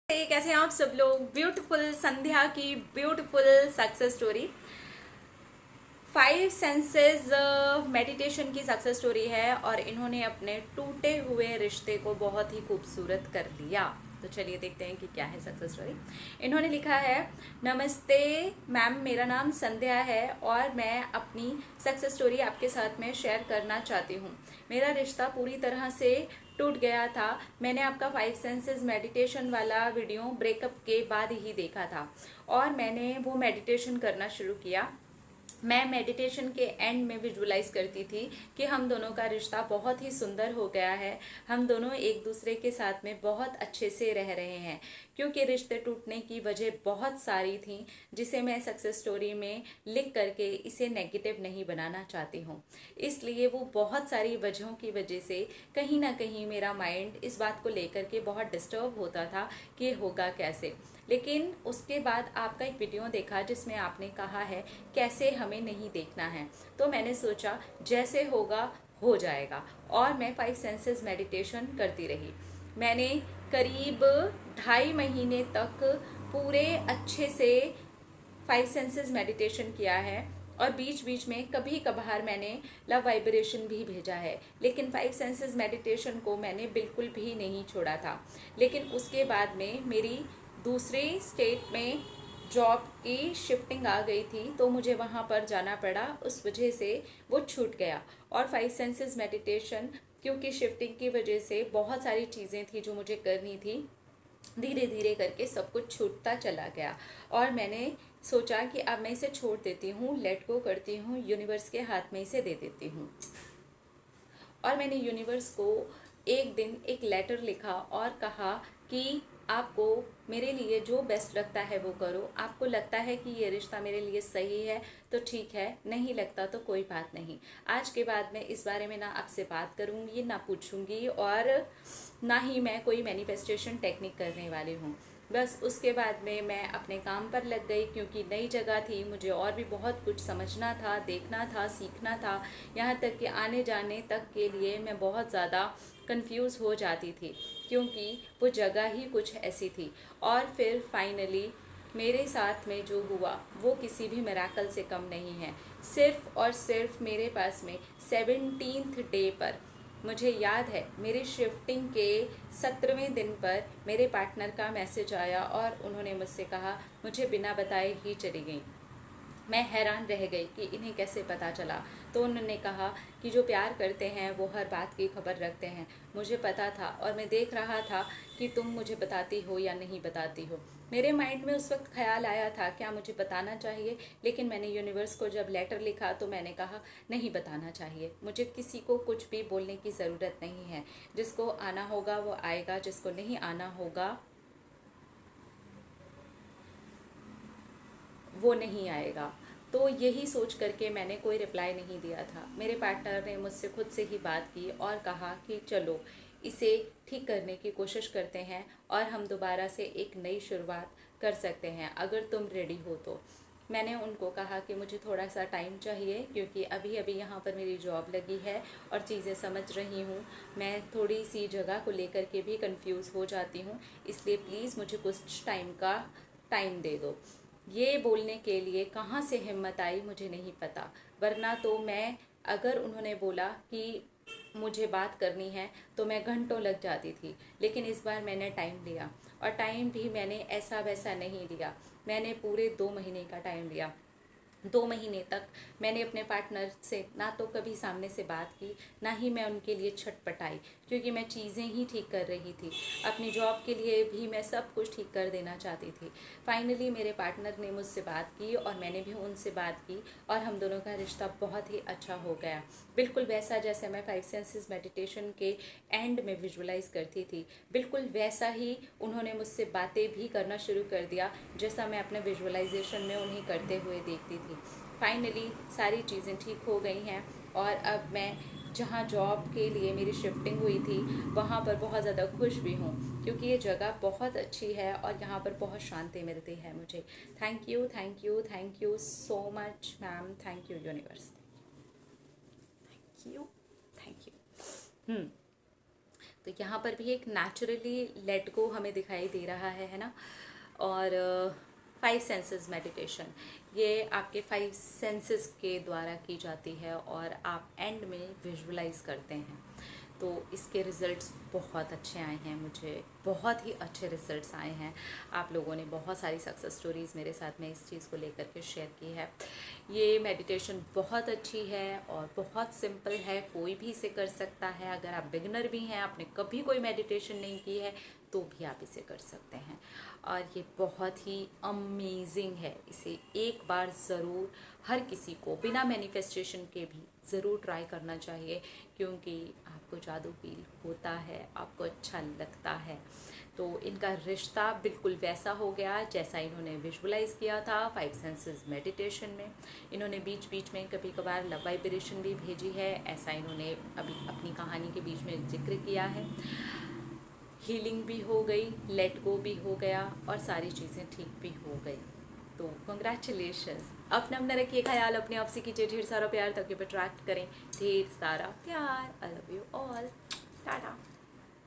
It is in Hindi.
कैसे हैं आप सब लोग। ब्यूटीफुल संध्या की beautiful success story, 5 senses meditation की सक्सेस स्टोरी है और इन्होंने अपने टूटे हुए रिश्ते को बहुत ही खूबसूरत कर लिया। तो चलिए देखते हैं कि क्या है सक्सेस स्टोरी। इन्होंने लिखा है, नमस्ते मैम, मेरा नाम संध्या है और मैं अपनी सक्सेस स्टोरी आपके साथ में शेयर करना चाहती हूँ। मेरा रिश्ता पूरी तरह से टूट गया था। मैंने आपका 5 सेंसेस मेडिटेशन वाला वीडियो ब्रेकअप के बाद ही देखा था और मैंने वो मेडिटेशन करना शुरू किया। मैं मेडिटेशन के एंड में विजुअलाइज करती थी कि हम दोनों का रिश्ता बहुत ही सुंदर हो गया है। हम दोनों एक दूसरे के साथ में बहुत अच्छे से रह रहे हैं, क्योंकि रिश्ते टूटने की वजह बहुत सारी थी जिसे मैं सक्सेस स्टोरी में लिख करके इसे नेगेटिव नहीं बनाना चाहती हूँ। इसलिए वो बहुत सारी वजहों की वजह से कहीं ना कहीं मेरा माइंड इस बात को लेकर के बहुत डिस्टर्ब होता था कि होगा कैसे। लेकिन उसके बाद आपका एक वीडियो देखा जिसमें आपने कहा है कैसे हमें नहीं देखना है, तो मैंने सोचा जैसे होगा हो जाएगा और मैं 5 सेंसेस मेडिटेशन करती रही। मैंने करीब 2.5 महीने तक पूरे अच्छे से 5 सेंसेस मेडिटेशन किया है और बीच बीच में कभी कभार मैंने लव वाइब्रेशन भी भेजा है, लेकिन 5 सेंसेस मेडिटेशन को मैंने बिल्कुल भी नहीं छोड़ा था। लेकिन उसके बाद में मेरी दूसरे स्टेट में जॉब की शिफ्टिंग आ गई थी, तो मुझे वहाँ पर जाना पड़ा, उस वजह से वो छूट गया। और 5 सेंसेस मेडिटेशन, क्योंकि शिफ्टिंग की वजह से बहुत सारी चीज़ें थी जो मुझे करनी थी, धीरे धीरे करके सब कुछ छूटता चला गया और मैंने सोचा कि अब मैं इसे छोड़ देती हूँ, लेट गो करती हूँ, यूनिवर्स के हाथ में इसे दे देती हूँ। और मैंने यूनिवर्स को एक दिन एक लेटर लिखा और कहा कि आपको मेरे लिए जो बेस्ट लगता है वो करो। आपको लगता है कि ये रिश्ता मेरे लिए सही है तो ठीक है, नहीं लगता तो कोई बात नहीं। आज के बाद मैं इस बारे में ना आपसे बात करूँगी, ना पूछूंगी और ना ही मैं कोई मैनिफेस्टेशन टेक्निक करने वाली हूँ। बस उसके बाद में मैं अपने काम पर लग गई, क्योंकि नई जगह थी, मुझे और भी बहुत कुछ समझना था, देखना था, सीखना था। यहाँ तक कि आने जाने तक के लिए मैं बहुत ज़्यादा कंफ्यूज हो जाती थी, क्योंकि वो जगह ही कुछ ऐसी थी। और फिर फाइनली मेरे साथ में जो हुआ वो किसी भी मिराकल से कम नहीं है। सिर्फ और सिर्फ मेरे पास में 17th डे पर, मुझे याद है मेरी शिफ्टिंग के 17वें दिन पर मेरे पार्टनर का मैसेज आया और उन्होंने मुझसे कहा, मुझे बिना बताए ही चली गई। मैं हैरान रह गई कि इन्हें कैसे पता चला। तो उन्होंने कहा कि जो प्यार करते हैं वो हर बात की खबर रखते हैं। मुझे पता था और मैं देख रहा था कि तुम मुझे बताती हो या नहीं बताती हो। मेरे माइंड में उस वक्त ख्याल आया था क्या मुझे बताना चाहिए, लेकिन मैंने यूनिवर्स को जब लेटर लिखा तो मैंने कहा नहीं बताना चाहिए। मुझे किसी को कुछ भी बोलने की ज़रूरत नहीं है। जिसको आना होगा वो आएगा, जिसको नहीं आना होगा वो नहीं आएगा। तो यही सोच करके मैंने कोई रिप्लाई नहीं दिया था। मेरे पार्टनर ने मुझसे खुद से ही बात की और कहा कि चलो इसे ठीक करने की कोशिश करते हैं और हम दोबारा से एक नई शुरुआत कर सकते हैं, अगर तुम रेडी हो तो। मैंने उनको कहा कि मुझे थोड़ा सा टाइम चाहिए, क्योंकि अभी अभी यहाँ पर मेरी जॉब लगी है और चीज़ें समझ रही हूँ। मैं थोड़ी सी जगह को लेकर के भी कंफ्यूज हो जाती हूँ, इसलिए प्लीज़ मुझे कुछ टाइम का टाइम दे दो। ये बोलने के लिए कहाँ से हिम्मत आई मुझे नहीं पता, वरना तो मैं, अगर उन्होंने बोला कि मुझे बात करनी है तो मैं घंटों लग जाती थी। लेकिन इस बार मैंने टाइम लिया और टाइम भी मैंने ऐसा वैसा नहीं लिया, मैंने पूरे 2 महीने का टाइम लिया। 2 महीने तक मैंने अपने पार्टनर से ना तो कभी सामने से बात की, ना ही मैं उनके लिए छटपटाई, क्योंकि मैं चीज़ें ही ठीक कर रही थी। अपनी जॉब के लिए भी मैं सब कुछ ठीक कर देना चाहती थी। फाइनली मेरे पार्टनर ने मुझसे बात की और मैंने भी उनसे बात की और हम दोनों का रिश्ता बहुत ही अच्छा हो गया। बिल्कुल वैसा जैसे मैं 5 सेंसेस मेडिटेशन के एंड में विजुअलाइज करती थी, बिल्कुल वैसा ही उन्होंने मुझसे बातें भी करना शुरू कर दिया जैसा मैं अपने विजुअलाइजेशन में उन्हें करते हुए देखती थी। फाइनली सारी चीज़ें ठीक हो गई हैं और अब मैं जहाँ जॉब के लिए मेरी शिफ्टिंग हुई थी वहाँ पर बहुत ज़्यादा खुश भी हूँ, क्योंकि ये जगह बहुत अच्छी है और यहाँ पर बहुत शांति मिलती है मुझे। Thank you, thank you, thank you so much ma'am, thank you universe, thank you, thank you. तो यहाँ पर भी एक नेचुरली लेट गो हमें दिखाई दे रहा है ना। और 5 सेंसेस मेडिटेशन, ये आपके 5 सेंसेस के द्वारा की जाती है और आप एंड में विजुअलाइज करते हैं। तो इसके रिज़ल्ट्स बहुत अच्छे आए हैं, मुझे बहुत ही अच्छे रिज़ल्ट्स आए हैं। आप लोगों ने बहुत सारी सक्सेस स्टोरीज़ मेरे साथ में इस चीज़ को लेकर के शेयर की है। ये मेडिटेशन बहुत अच्छी है और बहुत सिंपल है, कोई भी इसे कर सकता है। अगर आप बिगिनर भी हैं, आपने कभी कोई मेडिटेशन नहीं की है, तो भी आप इसे कर सकते हैं। और ये बहुत ही अमेजिंग है, इसे एक बार ज़रूर हर किसी को बिना मैनिफेस्टेशन के भी ज़रूर ट्राई करना चाहिए, क्योंकि आपको जादू फील होता है, आपको अच्छा लगता है। तो इनका रिश्ता बिल्कुल वैसा हो गया जैसा इन्होंने विजुअलाइज़ किया था 5 सेंसेस मेडिटेशन में। इन्होंने बीच बीच में कभी कभार लव वाइब्रेशन भी भेजी है, ऐसा इन्होंने अभी अपनी कहानी के बीच में जिक्र किया है। हीलिंग भी हो गई, लेट गो भी हो गया और सारी चीज़ें ठीक भी हो गई। तो कंग्रेचुलेशंस। अपना रखिए ख्याल, अपने आप से कीजिए ढेर सारा प्यार ताकि अट्रैक्ट करें ढेर सारा प्यार। I love you all, Tata.